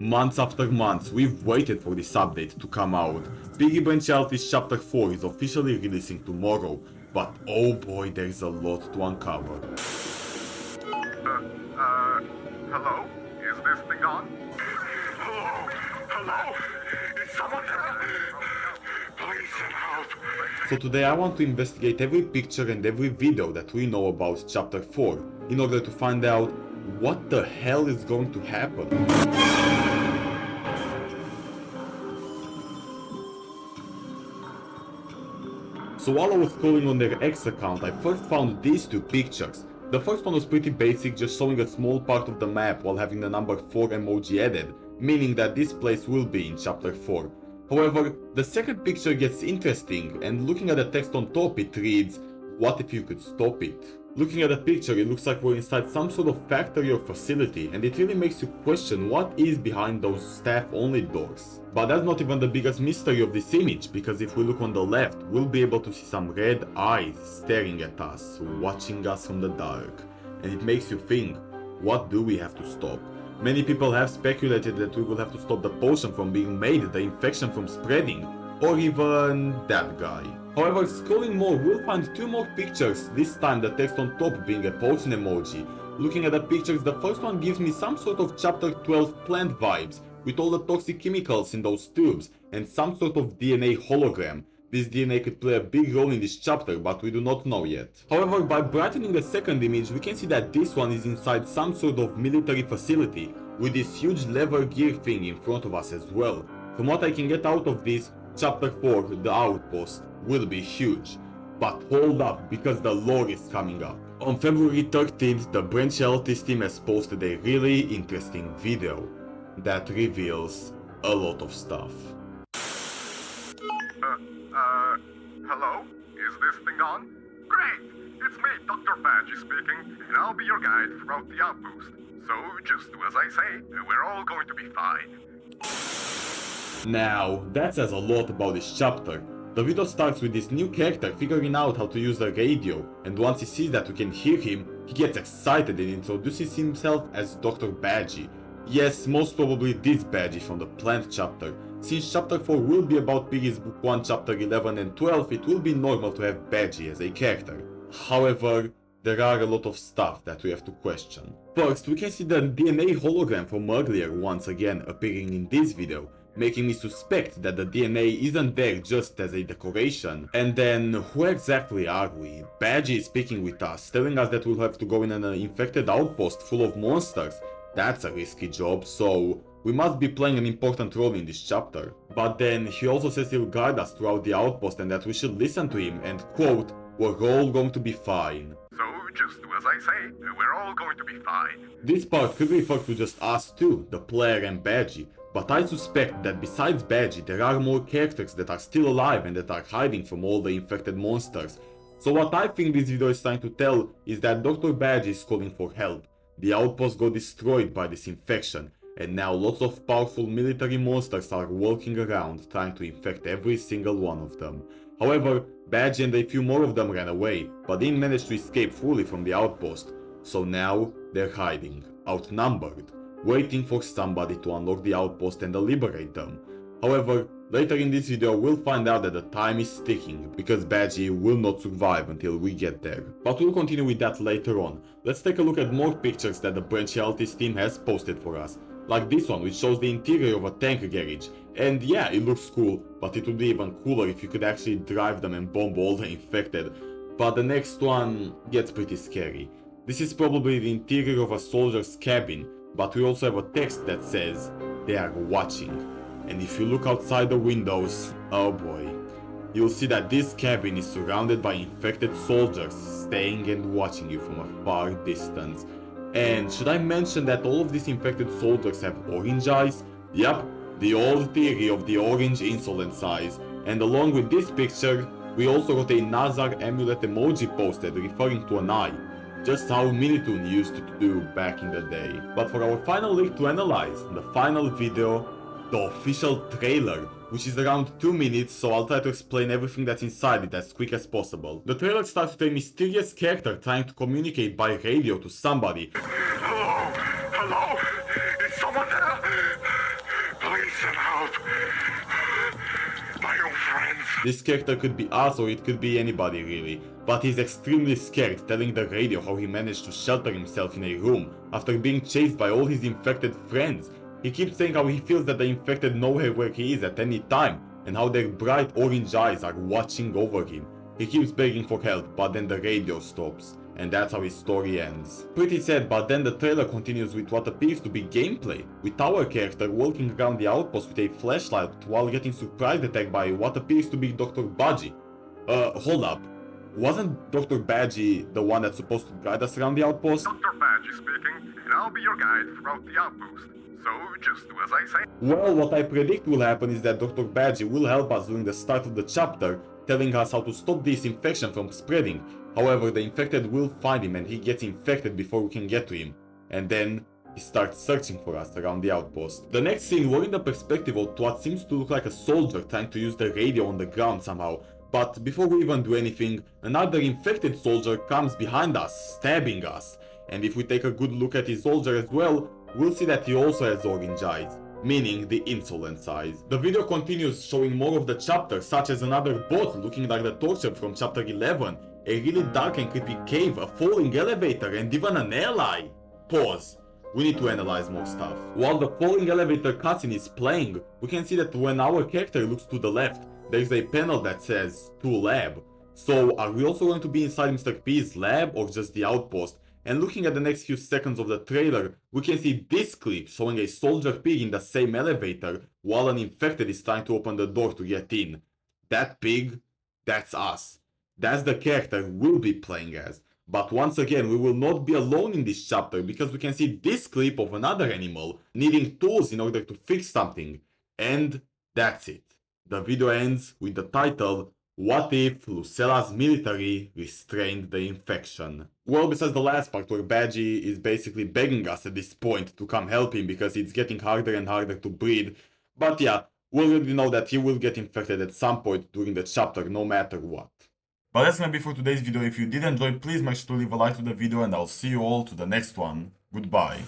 Months after months, we've waited for this update to come out. Piggy Branched Realities Chapter 4 is officially releasing tomorrow, but oh boy, there's a lot to uncover. Hello? Is this thing on? Hello? Hello? Is someone there? Please send help. So today I want to investigate every picture and every video that we know about Chapter 4, in order to find out what the hell is going to happen. So while I was scrolling on their X account, I first found these two pictures. The first one was pretty basic, just showing a small part of the map while having the number 4 emoji added, meaning that this place will be in Chapter 4. However, the second picture gets interesting, and looking at the text on top it reads, "What if you could stop it?" Looking at the picture, it looks like we're inside some sort of factory or facility, and it really makes you question what is behind those staff-only doors. But that's not even the biggest mystery of this image, because if we look on the left, we'll be able to see some red eyes staring at us, watching us from the dark. And it makes you think, what do we have to stop? Many people have speculated that we will have to stop the potion from being made, the infection from spreading, or even that guy. However, scrolling more, we'll find two more pictures, this time the text on top being a potion emoji. Looking at the pictures, the first one gives me some sort of Chapter 12 plant vibes, with all the toxic chemicals in those tubes, and some sort of DNA hologram. This DNA could play a big role in this chapter, but we do not know yet. However, by brightening the second image, we can see that this one is inside some sort of military facility, with this huge lever gear thing in front of us as well. From what I can get out of this, Chapter 4, the outpost, will be huge. But hold up, because the lore is coming up. On February 13th, the Branched Realities team has posted a really interesting video that reveals a lot of stuff. Hello? Is this thing on? Great! It's me, Dr. Badgie speaking, and I'll be your guide throughout the outpost. So, just do as I say, we're all going to be fine. Now, that says a lot about this chapter. The video starts with this new character figuring out how to use the radio, and once he sees that we can hear him, he gets excited and introduces himself as Dr. Badgie. Yes, most probably this Badgie from the plant chapter. Since Chapter 4 will be about Piggy's Book 1, Chapter 11 and 12, it will be normal to have Badgie as a character. However, there are a lot of stuff that we have to question. First, we can see the DNA hologram from earlier once again appearing in this video, making me suspect that the DNA isn't there just as a decoration. And then, who exactly are we? Badgie is speaking with us, telling us that we'll have to go in an infected outpost full of monsters. That's a risky job, so we must be playing an important role in this chapter. But then, he also says he'll guide us throughout the outpost and that we should listen to him and quote, "We're all going to be fine." So, just do as I say, we're all going to be fine. This part could refer to just us two, the player and Badgie, but I suspect that besides Badgie there are more characters that are still alive and that are hiding from all the infected monsters. So what I think this video is trying to tell is that Dr. Badgie is calling for help. The outpost got destroyed by this infection, and now lots of powerful military monsters are walking around trying to infect every single one of them. However, Badgie and a few more of them ran away, but didn't manage to escape fully from the outpost. So now they're hiding, outnumbered, waiting for somebody to unlock the outpost and liberate them. However, later in this video we'll find out that the time is ticking, because Badgie will not survive until we get there. But we'll continue with that later on. Let's take a look at more pictures that the Branched Realities team has posted for us. Like this one, which shows the interior of a tank garage. And yeah, it looks cool, but it would be even cooler if you could actually drive them and bomb all the infected. But the next one gets pretty scary. This is probably the interior of a soldier's cabin, but we also have a text that says, "They are watching." And if you look outside the windows, oh boy, you'll see that this cabin is surrounded by infected soldiers staying and watching you from a far distance. And should I mention that all of these infected soldiers have orange eyes? Yup, the old theory of the orange insolence eyes. And along with this picture, we also got a Nazar amulet emoji posted referring to an eye. Just how Minitoon used to do back in the day. But for our final leak to analyze, the final video, the official trailer, which is around 2 minutes, so I'll try to explain everything that's inside it as quick as possible. The trailer starts with a mysterious character trying to communicate by radio to somebody. Hello? Hello? Is someone there? This character could be us or it could be anybody really, but he's extremely scared, telling the radio how he managed to shelter himself in a room after being chased by all his infected friends. He keeps saying how he feels that the infected know where he is at any time, and how their bright orange eyes are watching over him. He keeps begging for help, but then the radio stops, and that's how his story ends. Pretty sad, but then the trailer continues with what appears to be gameplay, with our character walking around the outpost with a flashlight while getting surprise attacked by what appears to be Dr. Budgie. Hold up. Wasn't Dr. Badgie the one that's supposed to guide us around the outpost? Dr. Badge speaking, and I'll be your guide throughout the outpost. So just do as I say. Well, what I predict will happen is that Dr. Badgie will help us during the start of the chapter, telling us how to stop this infection from spreading. However, the infected will find him and he gets infected before we can get to him. And then he starts searching for us around the outpost. The next scene, we're in the perspective of what seems to look like a soldier trying to use the radio on the ground somehow. But before we even do anything, another infected soldier comes behind us, stabbing us. And if we take a good look at his soldier as well, we'll see that he also has orange eyes, meaning the insolent eyes. The video continues showing more of the chapter, such as another boat looking like the torture from chapter 11, a really dark and creepy cave, a falling elevator, and even an ally. Pause. We need to analyze more stuff. While the falling elevator cutscene is playing, we can see that when our character looks to the left, there is a panel that says "To Lab." So are we also going to be inside Mr. P's lab or just the outpost? And looking at the next few seconds of the trailer, we can see this clip showing a soldier pig in the same elevator while an infected is trying to open the door to get in. That pig, that's us. That's the character we'll be playing as. But once again, we will not be alone in this chapter because we can see this clip of another animal needing tools in order to fix something. And that's it. The video ends with the title, "What if Lucella's military restrained the infection?" Well, besides the last part where Badgie is basically begging us at this point to come help him because it's getting harder and harder to breathe. But yeah, we already know that he will get infected at some point during the chapter no matter what. But that's gonna be for today's video. If you did enjoy, please make sure to leave a like to the video and I'll see you all to the next one. Goodbye.